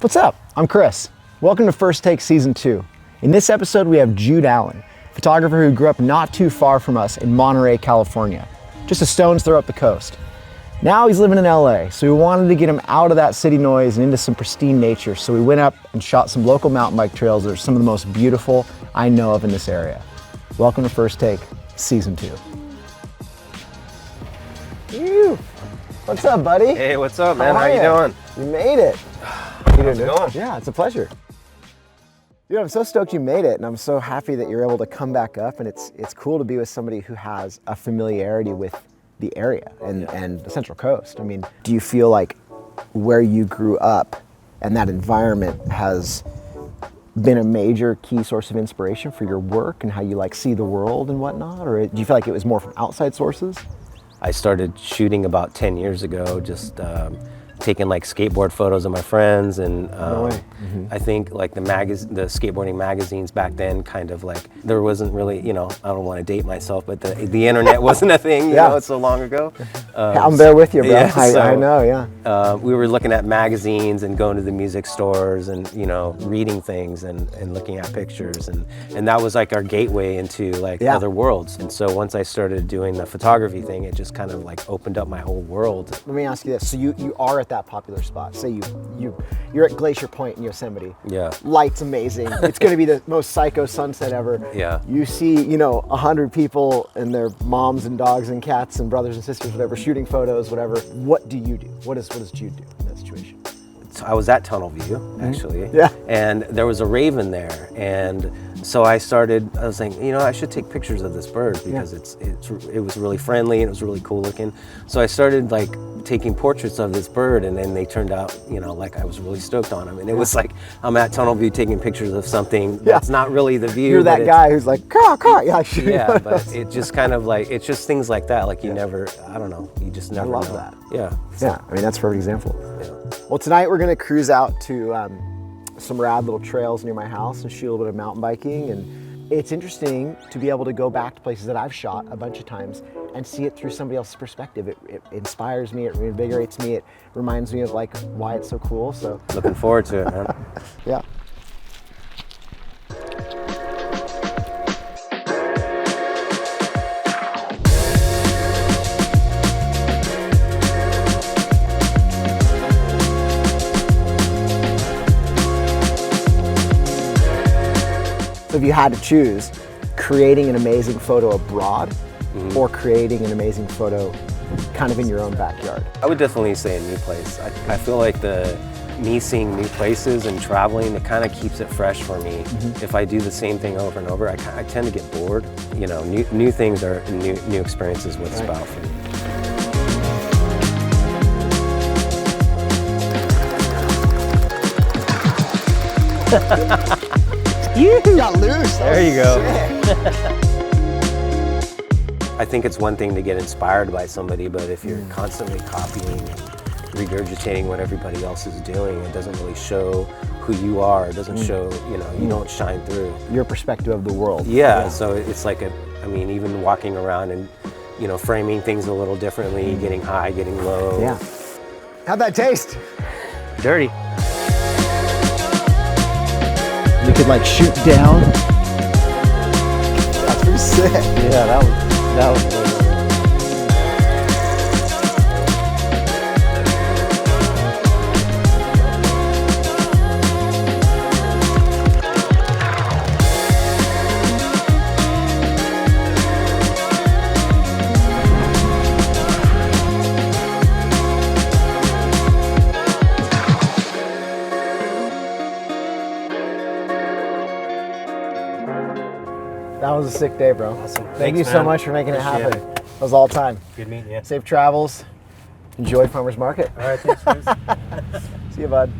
What's up? I'm Chris. Welcome to First Take Season 2. In this episode, we have Jude Allen, photographer who grew up not too far from us in Monterey, California, just a stone's throw up the coast. Now he's living in LA, so we wanted to get him out of that city noise and into some pristine nature, so we went up and shot some local mountain bike trails that are some of the most beautiful I know of in this area. Welcome to First Take Season 2. Ew. What's up, buddy? Hey, what's up, man? How you doing? You made it. How's it going? Yeah, it's a pleasure. Dude, I'm so stoked you made it, and I'm so happy that you're able to come back up, and it's cool to be with somebody who has a familiarity with the area and the Central Coast. I mean, do you feel like where you grew up and that environment has been a major key source of inspiration for your work and how you like see the world and whatnot? Or do you feel like it was more from outside sources? I started shooting about 10 years ago, just taking like skateboard photos of my friends, and I think like the skateboarding magazines back then, kind of like there wasn't really, I don't want to date myself, but the internet wasn't a thing, you know, it's so long ago. I'm there with you, bro. Yeah, I know, yeah. We were looking at magazines and going to the music stores and reading things and looking at pictures, and that was like our gateway into like other worlds. And so once I started doing the photography thing, it just kind of like opened up my whole world. Let me ask you this: so you are at that popular spot. Say you're at Glacier Point in Yosemite. Yeah. Light's amazing. It's going to be the most psycho sunset ever. Yeah. You see, 100 people and their moms and dogs and cats and brothers and sisters, whatever, shooting photos, whatever. What do you do? What does Jude do in that situation? So I was at Tunnel View, actually. Yeah. And there was a raven there, and so I was thinking, I should take pictures of this bird because it was really friendly and it was really cool looking. So I started like taking portraits of this bird, and then they turned out, like I was really stoked on them. And it was like I'm at Tunnel View taking pictures of something that's not really the view. You're that guy who's like, caw, yeah, yeah, but it just kind of like, it's just things like that. Like you never, I don't know, you just never I love know. that. Yeah. Yeah, I mean, that's a perfect example. Yeah. Well, tonight we're going to cruise out to some rad little trails near my house and shoot a little bit of mountain biking. And it's interesting to be able to go back to places that I've shot a bunch of times and see it through somebody else's perspective. It inspires me, it reinvigorates me, it reminds me of like why it's so cool. So looking forward to it, man. Yeah. If you had to choose creating an amazing photo abroad or creating an amazing photo kind of in your own backyard? I would definitely say a new place. I feel like me seeing new places and traveling, it kind of keeps it fresh for me. If I do the same thing over and over, I tend to get bored. New things are new experiences what it's about for me. You got loose. There you go. I think it's one thing to get inspired by somebody, but if you're constantly copying and regurgitating what everybody else is doing, it doesn't really show who you are. It doesn't show, you don't shine through. Your perspective of the world. Yeah, so it's like even walking around and, framing things a little differently, getting high, getting low. Yeah. How'd that taste? Dirty. You could like shoot down. That's pretty sick. Yeah, that was really good. That was a sick day, bro. Awesome. Thank you so much for making it happen. Appreciate it. That was all time. Good meeting you. Safe travels. Enjoy Farmers Market. All right, thanks, guys. See you, bud.